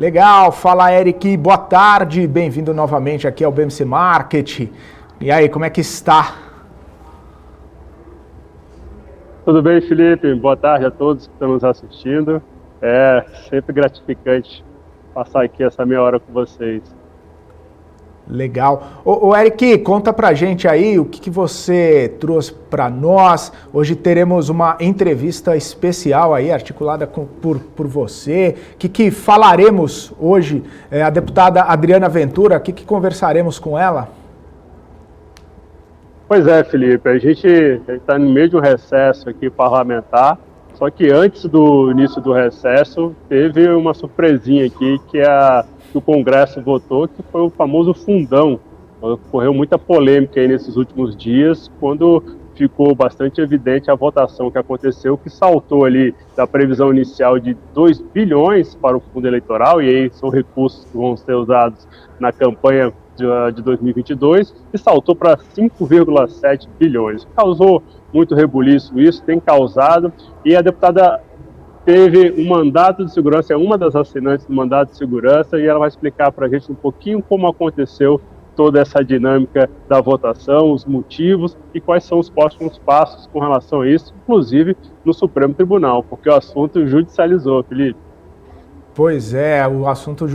Legal, fala Eric, boa tarde, bem-vindo novamente aqui ao BMC Market. E aí, como é que está? Tudo bem, Felipe? Boa tarde a todos que estão nos assistindo. É sempre gratificante passar aqui essa meia hora com vocês. Legal. Ô Eric, conta pra gente aí o que você trouxe para nós. Hoje teremos uma entrevista especial aí, articulada por você. O que falaremos hoje? A deputada Adriana Ventura, o que conversaremos com ela? Pois é, Felipe, a gente está no meio de um recesso aqui parlamentar, só que antes do início do recesso, teve uma surpresinha aqui que o Congresso votou, que foi o famoso fundão. Ocorreu muita polêmica aí nesses últimos dias, quando ficou bastante evidente a votação que aconteceu, que saltou ali da previsão inicial de 2 bilhões para o fundo eleitoral, e aí são recursos que vão ser usados na campanha de 2022, e saltou para 5,7 bilhões. Causou muito rebuliço isso, tem causado, e a deputada teve um mandato de segurança, é uma das assinantes do mandato de segurança, e ela vai explicar para a gente um pouquinho como aconteceu toda essa dinâmica da votação, os motivos e quais são os próximos passos com relação a isso, inclusive no Supremo Tribunal, porque o assunto judicializou, Felipe. Pois é, o assunto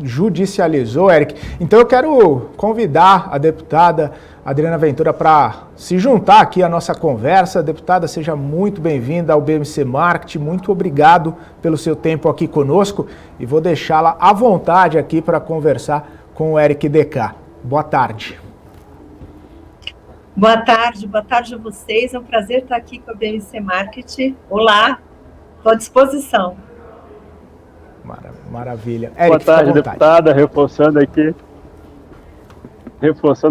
judicializou, Eric. Então eu quero convidar a deputada Adriana Ventura para se juntar aqui à nossa conversa. Deputada, seja muito bem-vinda ao BMC Market. Muito obrigado pelo seu tempo aqui conosco e vou deixá-la à vontade aqui para conversar com o Eric DK. Boa tarde. Boa tarde a vocês. É um prazer estar aqui com a BMC Market. Olá, estou à disposição. Maravilha. Eric, boa tarde, deputada, reforçando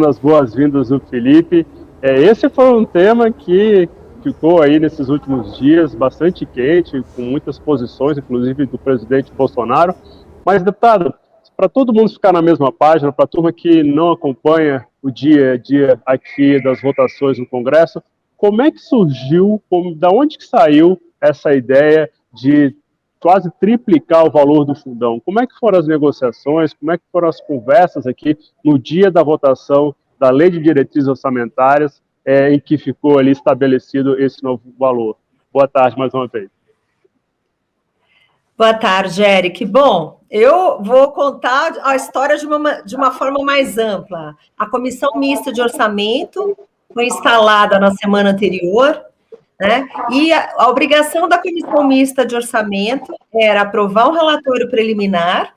as boas-vindas do Felipe. Esse foi um tema que ficou aí nesses últimos dias bastante quente, com muitas posições, inclusive do presidente Bolsonaro. Mas, deputada, para todo mundo ficar na mesma página, para a turma que não acompanha o dia a dia aqui das votações no Congresso, como é que surgiu, da onde que saiu essa ideia de quase triplicar o valor do fundão? Como é que foram as negociações, como é que foram as conversas aqui no dia da votação da Lei de Diretrizes Orçamentárias, em que ficou ali estabelecido esse novo valor? Boa tarde mais uma vez. Boa tarde, Eric. Bom, eu vou contar a história de uma forma mais ampla. A Comissão Mista de Orçamento foi instalada na semana anterior, né? E a obrigação da Comissão Mista de Orçamento era aprovar um relatório preliminar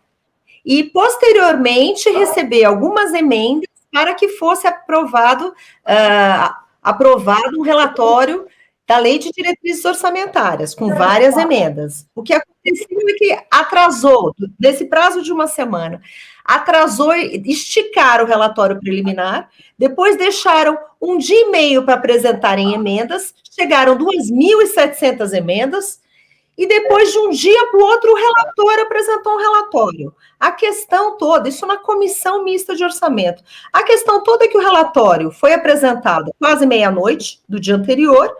e, posteriormente, receber algumas emendas para que fosse aprovado um relatório da Lei de Diretrizes Orçamentárias, com várias emendas. O que aconteceu é que atrasou, nesse prazo de uma semana, atrasou esticar o relatório preliminar, depois deixaram 1 dia e meio para apresentarem emendas, chegaram 2.700 emendas, e depois de um dia para o outro, o relator apresentou um relatório. A questão toda, isso na Comissão Mista de Orçamento, a questão toda é que o relatório foi apresentado quase meia-noite do dia anterior,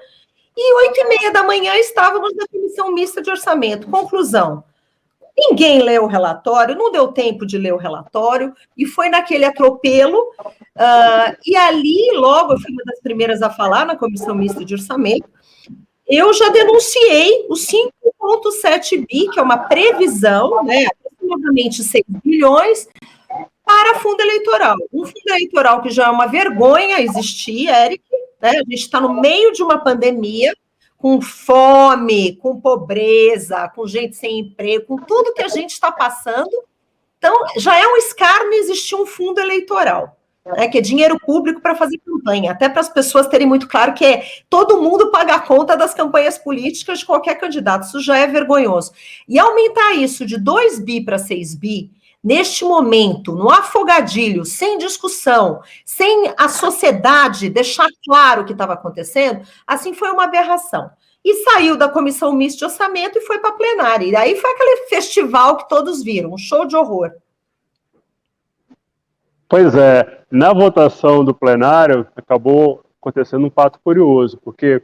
e 8h30 da manhã estávamos na Comissão Mista de Orçamento. Conclusão: ninguém leu o relatório, não deu tempo de ler o relatório, e foi naquele atropelo. E ali, logo, eu fui uma das primeiras a falar na Comissão Mista de Orçamento, eu já denunciei os 5,7 bi, que é uma previsão, né, aproximadamente 6 bilhões, para fundo eleitoral. Um fundo eleitoral que já é uma vergonha existir, Eric, né? A gente está no meio de uma pandemia, com fome, com pobreza, com gente sem emprego, com tudo que a gente está passando. Então, já é um escárnio existir um fundo eleitoral, né, que é dinheiro público para fazer campanha, até para as pessoas terem muito claro que todo mundo paga a conta das campanhas políticas de qualquer candidato. Isso já é vergonhoso. E aumentar isso de 2 bi para 6 bi, neste momento, no afogadilho, sem discussão, sem a sociedade deixar claro o que estava acontecendo, assim foi uma aberração. E saiu da Comissão Mista de Orçamento e foi para a plenária. E aí foi aquele festival que todos viram, um show de horror. Pois é, na votação do plenário acabou acontecendo um fato curioso, porque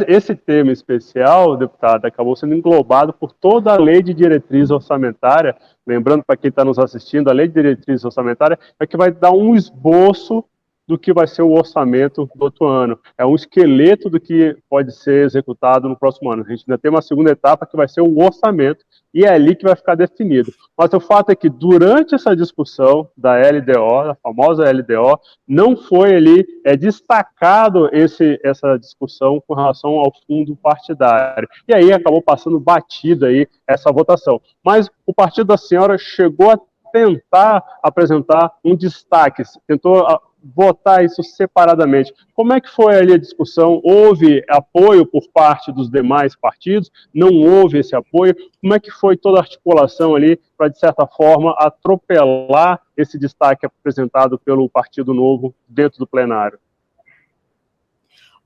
Esse tema especial, deputado, acabou sendo englobado por toda a lei de diretriz orçamentária. Lembrando para quem está nos assistindo, a lei de diretriz orçamentária é que vai dar um esboço do que vai ser o orçamento do outro ano. É um esqueleto do que pode ser executado no próximo ano. A gente ainda tem uma segunda etapa que vai ser o orçamento, e é ali que vai ficar definido. Mas o fato é que durante essa discussão da LDO, da famosa LDO, não foi ali destacado essa discussão com relação ao fundo partidário. E aí acabou passando batida aí essa votação. Mas o partido da senhora chegou a tentar apresentar um destaque, tentou votar isso separadamente. Como é que foi ali a discussão? Houve apoio por parte dos demais partidos? Não houve esse apoio? Como é que foi toda a articulação ali para, de certa forma, atropelar esse destaque apresentado pelo Partido Novo dentro do plenário?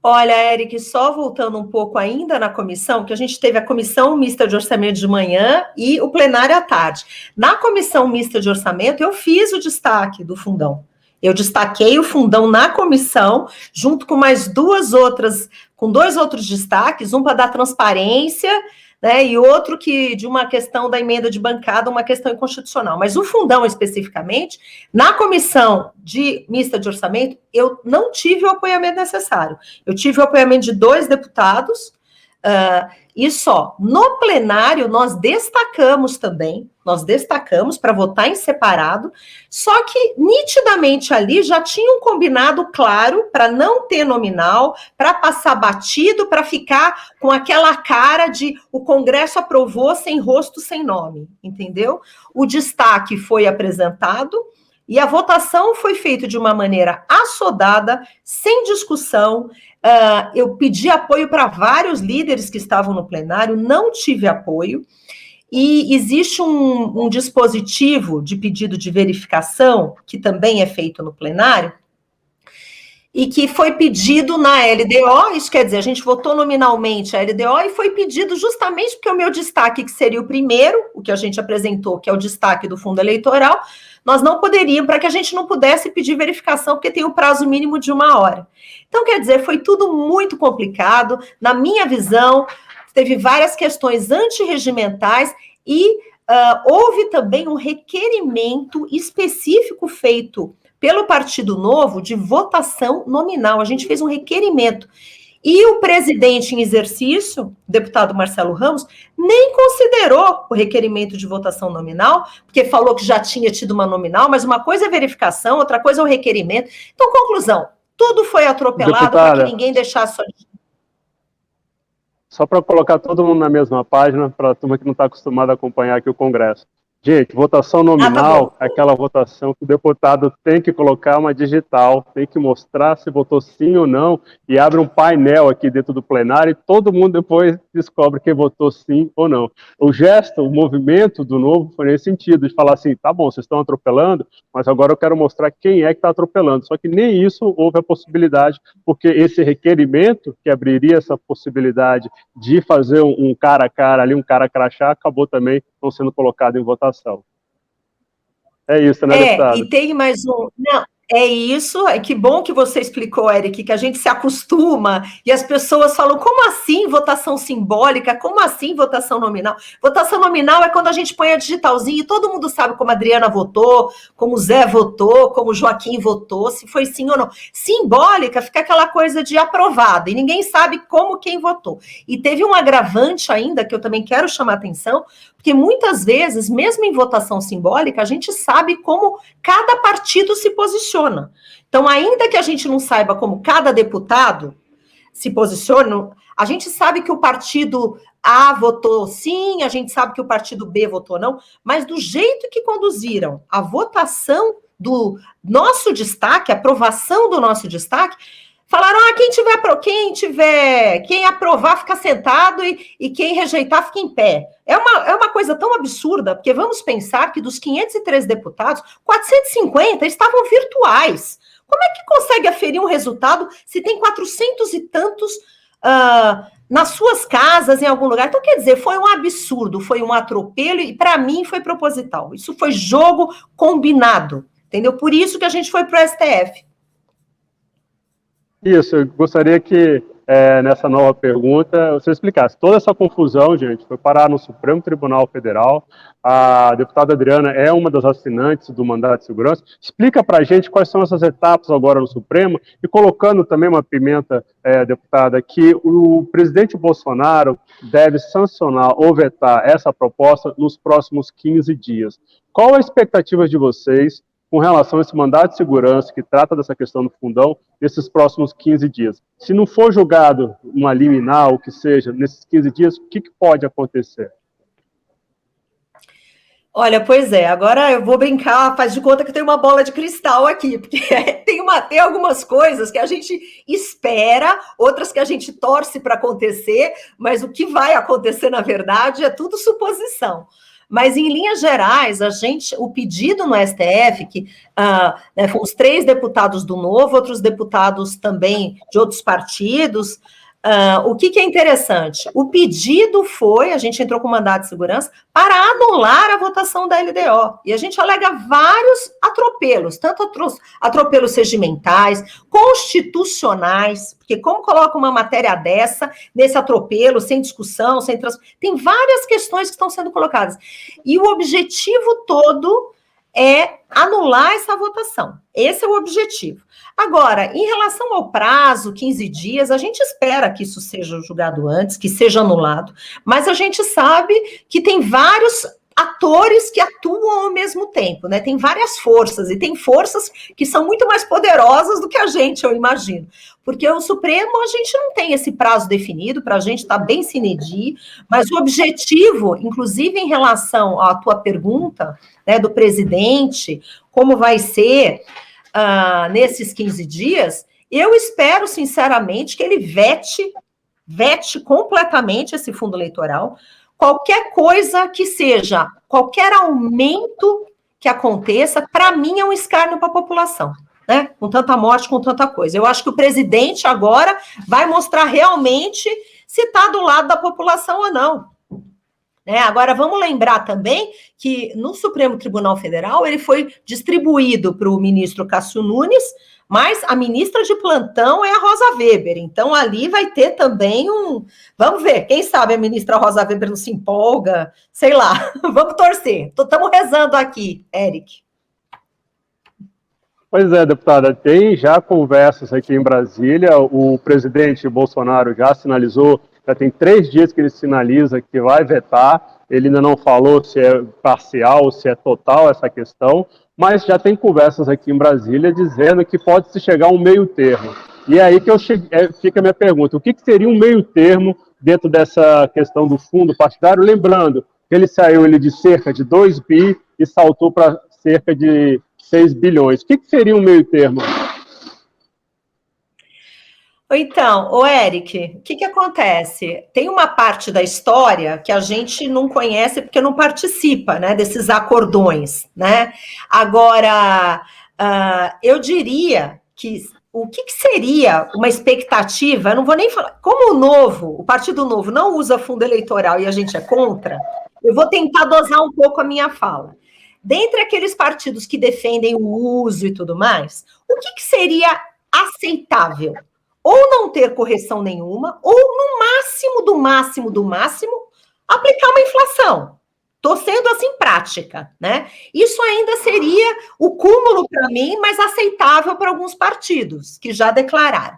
Olha, Eric, só voltando um pouco ainda na comissão, que a gente teve a comissão mista de orçamento de manhã e o plenário à tarde. Na comissão mista de orçamento, eu fiz o destaque do fundão. Eu destaquei o fundão na comissão, junto com mais dois outros destaques, um para dar transparência, né, e outro que de uma questão da emenda de bancada, uma questão inconstitucional. Mas o fundão, especificamente, na comissão mista de orçamento, eu não tive o apoiamento necessário. Eu tive o apoiamento de 2 deputados, e só. No plenário, nós destacamos para votar em separado, só que nitidamente ali já tinha um combinado claro para não ter nominal, para passar batido, para ficar com aquela cara de o Congresso aprovou sem rosto, sem nome, entendeu? O destaque foi apresentado e a votação foi feita de uma maneira assodada, sem discussão. Eu pedi apoio para vários líderes que estavam no plenário, não tive apoio. E existe um dispositivo de pedido de verificação, que também é feito no plenário, e que foi pedido na LDO, isso quer dizer, a gente votou nominalmente a LDO e foi pedido justamente porque o meu destaque, que seria o primeiro, o que a gente apresentou, que é o destaque do fundo eleitoral, nós não poderíamos, para que a gente não pudesse pedir verificação, porque tem o prazo mínimo de 1 hora. Então, quer dizer, foi tudo muito complicado, na minha visão, teve várias questões antirregimentais e houve também um requerimento específico feito pelo Partido Novo de votação nominal. A gente fez um requerimento. E o presidente em exercício, o deputado Marcelo Ramos, nem considerou o requerimento de votação nominal, porque falou que já tinha tido uma nominal, mas uma coisa é verificação, outra coisa é o requerimento. Então, conclusão, tudo foi atropelado para que ninguém deixasse... Só para colocar todo mundo na mesma página, para a turma que não está acostumada a acompanhar aqui o Congresso. Gente, votação nominal é aquela votação que o deputado tem que colocar uma digital, tem que mostrar se votou sim ou não, e abre um painel aqui dentro do plenário e todo mundo depois descobre quem votou sim ou não. O gesto, o movimento do Novo foi nesse sentido, de falar assim, tá bom, vocês estão atropelando, mas agora eu quero mostrar quem é que está atropelando. Só que nem isso houve a possibilidade, porque esse requerimento, que abriria essa possibilidade de fazer um cara a cara ali, um cara crachá, acabou também não sendo colocado em votação. É isso, né, deputado? E tem mais um... Não, é isso, que bom que você explicou, Eric, que a gente se acostuma e as pessoas falam, como assim votação simbólica? Como assim votação nominal? Votação nominal é quando a gente põe a digitalzinha e todo mundo sabe como a Adriana votou, como o Zé votou, como o Joaquim votou, se foi sim ou não. Simbólica fica aquela coisa de aprovado e ninguém sabe como quem votou. E teve um agravante ainda, que eu também quero chamar a atenção, porque muitas vezes, mesmo em votação simbólica, a gente sabe como cada partido se posiciona. Então, ainda que a gente não saiba como cada deputado se posiciona, a gente sabe que o partido A votou sim, a gente sabe que o partido B votou não, mas do jeito que conduziram a votação do nosso destaque, a aprovação do nosso destaque, falaram, quem aprovar fica sentado e quem rejeitar fica em pé. É uma coisa tão absurda, porque vamos pensar que dos 503 deputados, 450 estavam virtuais. Como é que consegue aferir um resultado se tem 400 e tantos nas suas casas, em algum lugar? Então, quer dizer, foi um absurdo, foi um atropelo e, para mim, foi proposital. Isso foi jogo combinado, entendeu? Por isso que a gente foi para o STF. Isso, eu gostaria que nessa nova pergunta, você explicasse. Toda essa confusão, gente, foi parar no Supremo Tribunal Federal. A deputada Adriana é uma das assinantes do mandato de segurança. Explica para a gente quais são essas etapas agora no Supremo e colocando também uma pimenta, deputada, que o presidente Bolsonaro deve sancionar ou vetar essa proposta nos próximos 15 dias. Qual a expectativa de vocês com relação a esse mandato de segurança que trata dessa questão do fundão nesses próximos 15 dias? Se não for julgado uma liminar, ou que seja, nesses 15 dias, o que pode acontecer? Olha, pois é, agora eu vou brincar, faz de conta que tem uma bola de cristal aqui, porque tem algumas coisas que a gente espera, outras que a gente torce para acontecer, mas o que vai acontecer, na verdade, é tudo suposição. Mas, em linhas gerais, o pedido no STF, que foram os 3 deputados do Novo, outros deputados também de outros partidos, o que é interessante? O pedido foi, a gente entrou com mandato de segurança, para anular a votação da LDO. E a gente alega vários atropelos, tanto atropelos regimentais, constitucionais, porque como coloca uma matéria dessa, nesse atropelo, sem discussão, tem várias questões que estão sendo colocadas. E o objetivo todo é anular essa votação. Esse é o objetivo. Agora, em relação ao prazo, 15 dias, a gente espera que isso seja julgado antes, que seja anulado, mas a gente sabe que tem vários atores que atuam ao mesmo tempo, né? Tem várias forças, e tem forças que são muito mais poderosas do que a gente, eu imagino. Porque o Supremo, a gente não tem esse prazo definido, para a gente está bem sine die, mas o objetivo, inclusive em relação à tua pergunta, né, do presidente, como vai ser nesses 15 dias, eu espero, sinceramente, que ele vete completamente esse fundo eleitoral. Qualquer coisa que seja, qualquer aumento que aconteça, para mim é um escárnio para a população, né? Com tanta morte, com tanta coisa. Eu acho que o presidente agora vai mostrar realmente se está do lado da população ou não. Agora, vamos lembrar também que no Supremo Tribunal Federal ele foi distribuído para o ministro Cássio Nunes, mas a ministra de plantão é a Rosa Weber. Então, ali vai ter também Vamos ver, quem sabe a ministra Rosa Weber não se empolga, sei lá. Vamos torcer. Estamos rezando aqui, Eric. Pois é, deputada, tem já conversas aqui em Brasília, o presidente Bolsonaro já sinalizou, já tem 3 dias que ele sinaliza que vai vetar, ele ainda não falou se é parcial ou se é total essa questão, mas já tem conversas aqui em Brasília dizendo que pode-se chegar a um meio termo. E é aí que fica a minha pergunta, o que seria um meio termo dentro dessa questão do fundo partidário? Lembrando que ele saiu de cerca de 2 bi e saltou para cerca de 6 bilhões. O que seria um meio termo? Então, Eric, o que acontece? Tem uma parte da história que a gente não conhece porque não participa, né, desses acordões, né? Agora, eu diria que o que seria uma expectativa, eu não vou nem falar, como o Partido Novo não usa fundo eleitoral e a gente é contra, eu vou tentar dosar um pouco a minha fala. Dentre aqueles partidos que defendem o uso e tudo mais, o que seria aceitável? Ou não ter correção nenhuma, ou no máximo, aplicar uma inflação. Estou sendo assim prática, né? Isso ainda seria o cúmulo para mim, mas aceitável para alguns partidos que já declararam.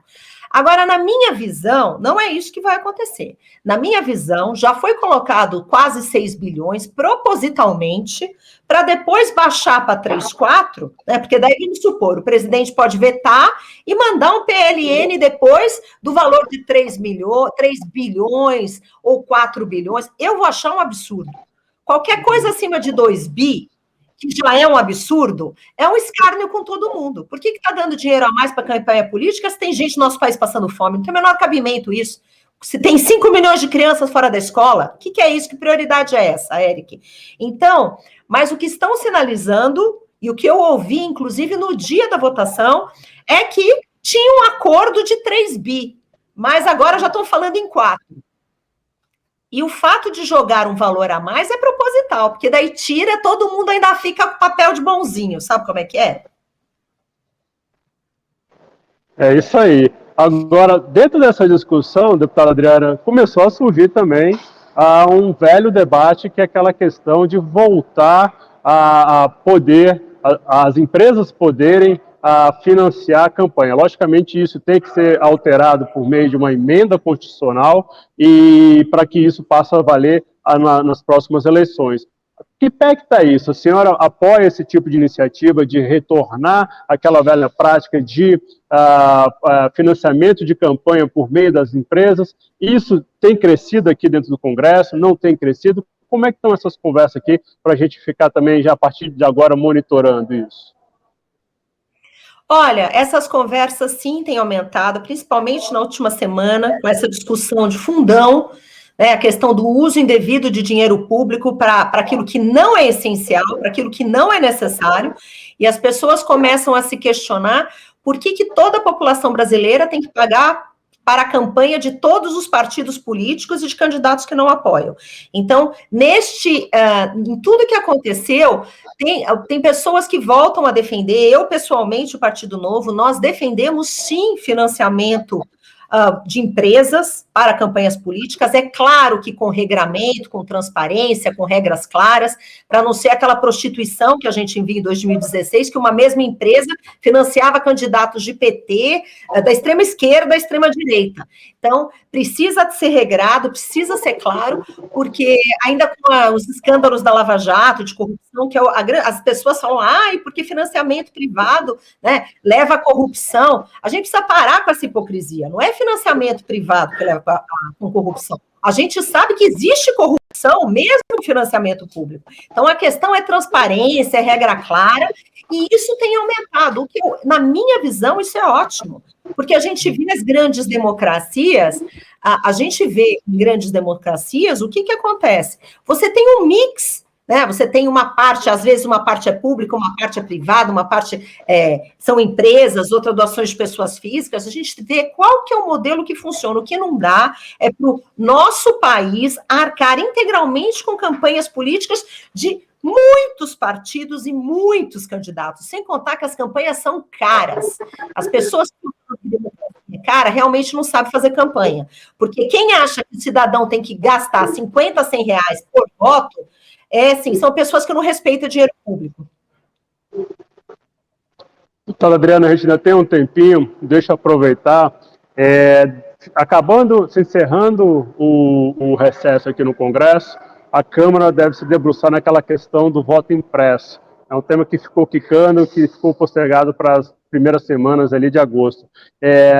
Agora, na minha visão, não é isso que vai acontecer. Na minha visão, já foi colocado quase 6 bilhões propositalmente para depois baixar para 3, 4, né? Porque daí, vamos supor, o presidente pode vetar e mandar um PLN depois do valor de 3 bilhões ou 4 bilhões. Eu vou achar um absurdo. Qualquer coisa acima de 2 bi, que já é um absurdo, é um escárnio com todo mundo. Por que está dando dinheiro a mais para campanha política se tem gente no nosso país passando fome? Não tem o menor cabimento isso. Se tem 5 milhões de crianças fora da escola, o que é isso? Que prioridade é essa, Eric? Então, mas o que estão sinalizando, e o que eu ouvi, inclusive, no dia da votação, é que tinha um acordo de 3 bi, mas agora já estão falando em 4. E o fato de jogar um valor a mais é proposital, porque daí tira, todo mundo ainda fica com papel de bonzinho, sabe como é que é? É isso aí. Agora, dentro dessa discussão, deputada Adriana, começou a surgir também um velho debate, que é aquela questão de voltar a poder, as empresas poderem financiar a campanha. Logicamente, isso tem que ser alterado por meio de uma emenda constitucional e para que isso passe a valer nas próximas eleições. Que pé que está isso? A senhora apoia esse tipo de iniciativa de retornar àquela velha prática de financiamento de campanha por meio das empresas? Isso tem crescido aqui dentro do Congresso? Não tem crescido? Como é que estão essas conversas aqui para a gente ficar também, já a partir de agora, monitorando isso? Olha, essas conversas sim têm aumentado, principalmente na última semana, com essa discussão de fundão, né, a questão do uso indevido de dinheiro público para aquilo que não é essencial, para aquilo que não é necessário, e as pessoas começam a se questionar por que toda a população brasileira tem que pagar para a campanha de todos os partidos políticos e de candidatos que não apoiam. Então, em tudo que aconteceu, tem pessoas que voltam a defender. Eu, pessoalmente, o Partido Novo, nós defendemos, sim, financiamento de empresas para campanhas políticas, é claro que com regramento, com transparência, com regras claras, para não ser aquela prostituição que a gente viu em 2016, que uma mesma empresa financiava candidatos de PT, da extrema esquerda, da extrema direita. Então, precisa ser regrado, precisa ser claro, porque ainda com os escândalos da Lava Jato, de corrupção, que as pessoas falam, e porque financiamento privado, né, leva à corrupção. A gente precisa parar com essa hipocrisia, não é financiamento privado que leva com corrupção. A gente sabe que existe corrupção mesmo no financiamento público. Então, a questão é transparência, é regra clara, e isso tem aumentado. Na minha visão, isso é ótimo, porque a gente vê as grandes democracias, em grandes democracias, o que acontece? Você tem um mix, né? Você tem uma parte, às vezes uma parte é pública, uma parte é privada, uma parte são empresas, outra doações de pessoas físicas. A gente vê qual que é o modelo que funciona. O que não dá é para o nosso país arcar integralmente com campanhas políticas de muitos partidos e muitos candidatos, sem contar que as campanhas são caras. As pessoas que realmente não sabem fazer campanha, porque quem acha que o cidadão tem que gastar 50, 100 reais por voto, são pessoas que não respeitam dinheiro público. Doutora Adriana, a gente ainda tem um tempinho, deixa eu aproveitar. Se encerrando o recesso aqui no Congresso, a Câmara deve se debruçar naquela questão do voto impresso. É um tema que ficou quicando, que ficou postergado para as primeiras semanas ali de agosto.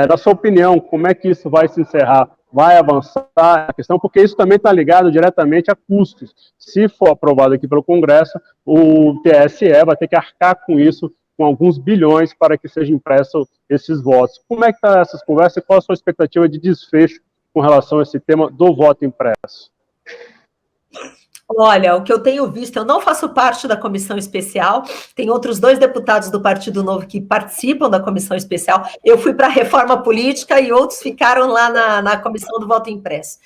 Na sua opinião, como é que isso vai se encerrar? Vai avançar a questão? Porque isso também está ligado diretamente a custos. Se for aprovado aqui pelo Congresso, o TSE vai ter que arcar com isso, com alguns bilhões, para que sejam impressos esses votos. Como é que estão essas conversas e qual a sua expectativa de desfecho com relação a esse tema do voto impresso? Olha, o que eu tenho visto, eu não faço parte da comissão especial, tem outros 2 deputados do Partido Novo que participam da comissão especial, eu fui para a reforma política e outros ficaram lá na comissão do voto impresso.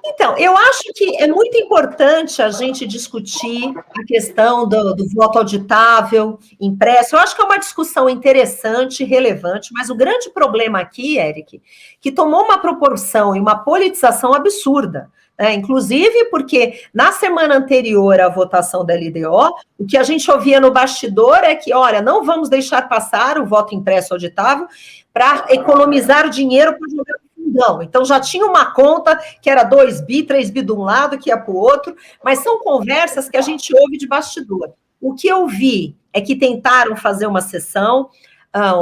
Então, eu acho que é muito importante a gente discutir a questão do voto auditável, impresso. Eu acho que é uma discussão interessante, relevante, mas o grande problema aqui, Eric, que tomou uma proporção e uma politização absurda. Inclusive porque na semana anterior à votação da LDO, o que a gente ouvia no bastidor é que, olha, não vamos deixar passar o voto impresso auditável para economizar dinheiro para jogar no fundão. Então já tinha uma conta que era 2 bi, 3 bi de um lado, que ia para o outro, mas são conversas que a gente ouve de bastidor. O que eu vi é que tentaram fazer uma sessão,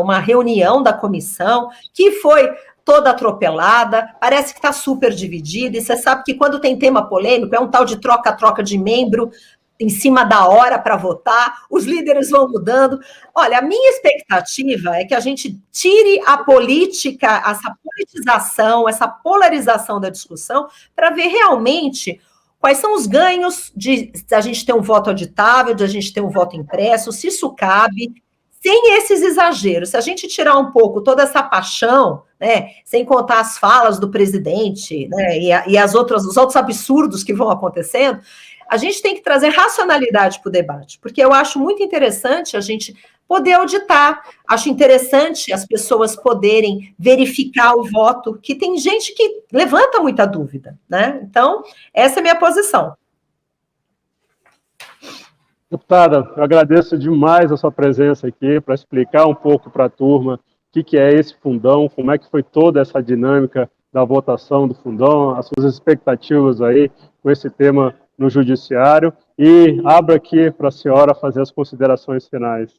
uma reunião da comissão, que foi toda atropelada, parece que está super dividida, e você sabe que quando tem tema polêmico, é um tal de troca-troca de membro em cima da hora para votar, os líderes vão mudando. Olha, a minha expectativa é que a gente tire a política, essa politização, essa polarização da discussão, para ver realmente quais são os ganhos de a gente ter um voto auditável, de a gente ter um voto impresso, se isso cabe, sem esses exageros. Se a gente tirar um pouco toda essa paixão, né, sem contar as falas do presidente, né, e os outros absurdos que vão acontecendo, a gente tem que trazer racionalidade para o debate, porque eu acho muito interessante a gente poder auditar. Acho interessante as pessoas poderem verificar o voto, que tem gente que levanta muita dúvida, né? Então, essa é a minha posição. Deputada, eu agradeço demais a sua presença aqui para explicar um pouco para a turma o que é esse fundão, como é que foi toda essa dinâmica da votação do fundão, as suas expectativas aí com esse tema no judiciário, e abro aqui para a senhora fazer as considerações finais.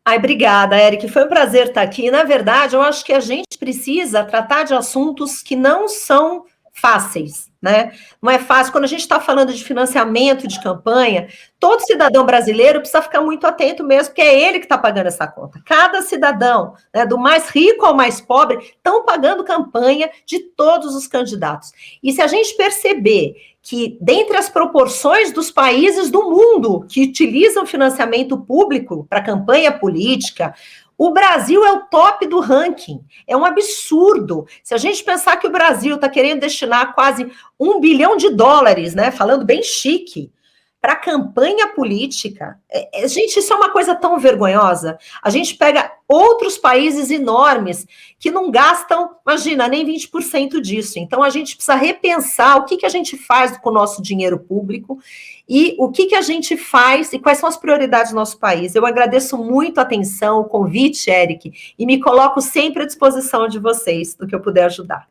Ai, obrigada, Eric. Foi um prazer estar aqui. Na verdade, eu acho que a gente precisa tratar de assuntos que não são fáceis, né? Não é fácil. Quando a gente está falando de financiamento de campanha, todo cidadão brasileiro precisa ficar muito atento mesmo, porque é ele que está pagando essa conta. Cada cidadão, né, do mais rico ao mais pobre, estão pagando campanha de todos os candidatos. E se a gente perceber que, dentre as proporções dos países do mundo que utilizam financiamento público para campanha política, o Brasil é o top do ranking. É um absurdo. Se a gente pensar que o Brasil está querendo destinar quase $1 bilhão, né, falando bem chique, para campanha política, gente, isso é uma coisa tão vergonhosa. A gente pega outros países enormes que não gastam, imagina, nem 20% disso. Então, a gente precisa repensar o que a gente faz com o nosso dinheiro público e o que a gente faz e quais são as prioridades do nosso país. Eu agradeço muito a atenção, o convite, Eric, e me coloco sempre à disposição de vocês, do que eu puder ajudar.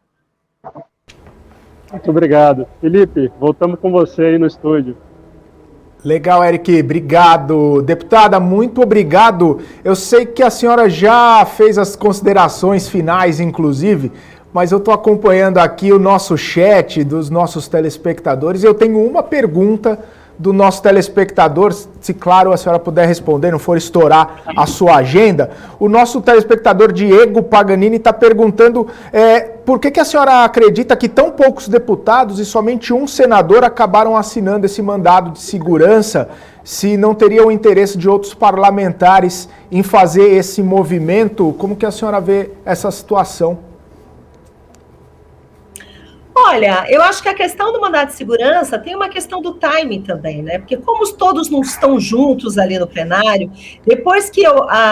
Muito obrigado. Felipe, voltamos com você aí no estúdio. Legal, Eric, obrigado. Deputada, muito obrigado. Eu sei que a senhora já fez as considerações finais, inclusive, mas eu estou acompanhando aqui o nosso chat dos nossos telespectadores e eu tenho uma pergunta do nosso telespectador, se claro a senhora puder responder, não for estourar a sua agenda. O nosso telespectador Diego Paganini está perguntando por que a senhora acredita que tão poucos deputados e somente um senador acabaram assinando esse mandado de segurança, se não teria o interesse de outros parlamentares em fazer esse movimento? Como que a senhora vê essa situação? Olha, eu acho que a questão do mandado de segurança tem uma questão do timing também, né? Porque como todos não estão juntos ali no plenário, depois que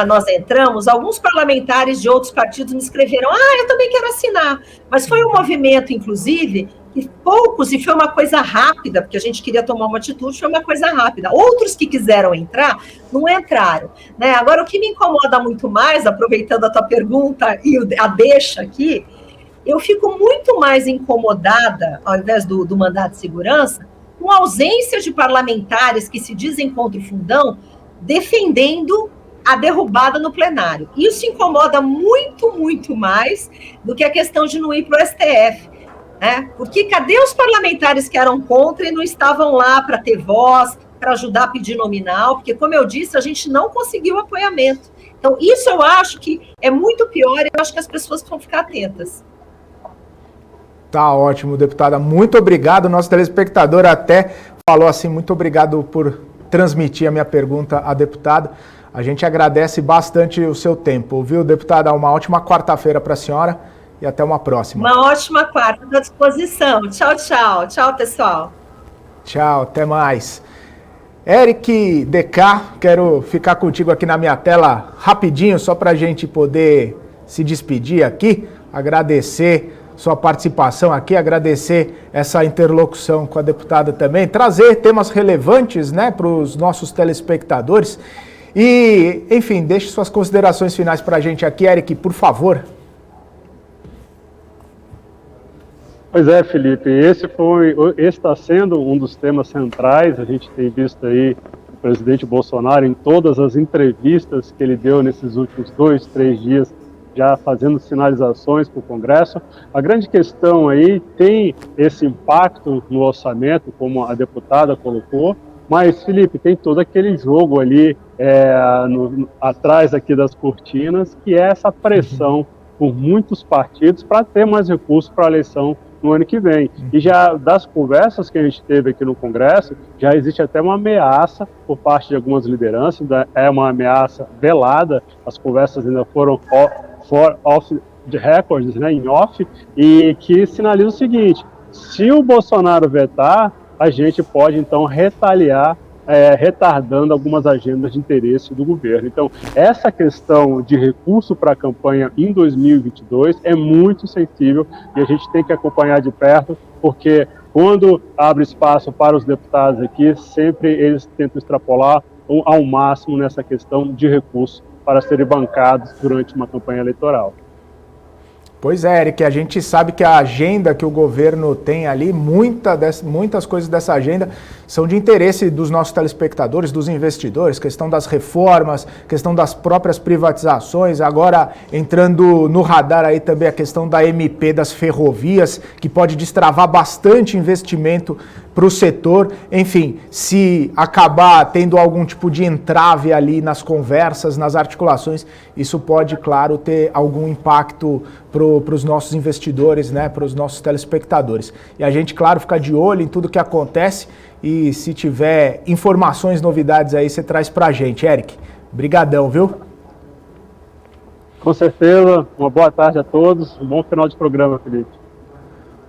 nós entramos, alguns parlamentares de outros partidos me escreveram, eu também quero assinar. Mas foi um movimento, inclusive, que poucos, e foi uma coisa rápida, porque a gente queria tomar uma atitude, foi uma coisa rápida. Outros que quiseram entrar, não entraram, né? Agora, o que me incomoda muito mais, aproveitando a tua pergunta e a deixa aqui, eu fico muito mais incomodada, ao invés do mandado de segurança, com a ausência de parlamentares que se dizem contra o fundão, defendendo a derrubada no plenário. Isso incomoda muito, muito mais do que a questão de não ir para o STF. Né? Porque cadê os parlamentares que eram contra e não estavam lá para ter voz, para ajudar a pedir nominal? Porque, como eu disse, a gente não conseguiu apoiamento. Então, isso eu acho que é muito pior e eu acho que as pessoas precisam ficar atentas. Tá ótimo, deputada. Muito obrigado. Nosso telespectador até falou assim, muito obrigado por transmitir a minha pergunta à deputada. A gente agradece bastante o seu tempo, viu, deputada? Uma ótima quarta-feira para a senhora e até uma próxima. Uma ótima quarta, estou à disposição. Tchau, tchau. Tchau, pessoal. Tchau, até mais. Eric DK, quero ficar contigo aqui na minha tela rapidinho, só para a gente poder se despedir aqui, agradecer sua participação aqui, agradecer essa interlocução com a deputada também, trazer temas relevantes, né, para os nossos telespectadores e, enfim, deixe suas considerações finais para a gente aqui, Eric, por favor. Pois é, Felipe, esse está sendo um dos temas centrais. A gente tem visto aí o presidente Bolsonaro em todas as entrevistas que ele deu nesses últimos 2, 3 dias, já fazendo sinalizações para o Congresso. A grande questão aí tem esse impacto no orçamento, como a deputada colocou, mas, Felipe, tem todo aquele jogo ali atrás aqui das cortinas, que é essa pressão por muitos partidos para ter mais recursos para a eleição no ano que vem. E já das conversas que a gente teve aqui no Congresso, já existe até uma ameaça por parte de algumas lideranças, é uma ameaça velada, as conversas ainda foram off the records, né, em off, e que sinaliza o seguinte: se o Bolsonaro vetar, a gente pode então retaliar retardando algumas agendas de interesse do governo. Então, essa questão de recurso para a campanha em 2022 é muito sensível e a gente tem que acompanhar de perto, porque quando abre espaço para os deputados aqui, sempre eles tentam extrapolar ao máximo nessa questão de recurso para serem bancados durante uma campanha eleitoral. Pois é, Eric, a gente sabe que a agenda que o governo tem ali, muitas coisas dessa agenda são de interesse dos nossos telespectadores, dos investidores, questão das reformas, questão das próprias privatizações, agora entrando no radar aí também a questão da MP das ferrovias, que pode destravar bastante investimento para o setor. Enfim, se acabar tendo algum tipo de entrave ali nas conversas, nas articulações, isso pode, claro, ter algum impacto para os nossos investidores, né, para os nossos telespectadores. E a gente, claro, fica de olho em tudo que acontece e se tiver informações, novidades aí, você traz para a gente. Eric, brigadão, viu? Com certeza, uma boa tarde a todos, um bom final de programa, Felipe.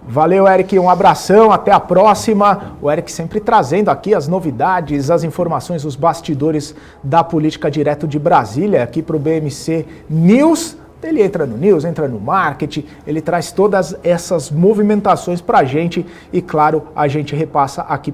Valeu, Eric, um abração, até a próxima. O Eric sempre trazendo aqui as novidades, as informações, os bastidores da política direto de Brasília, aqui para o BMC News. Ele entra no news, entra no marketing, ele traz todas essas movimentações para a gente e, claro, a gente repassa aqui para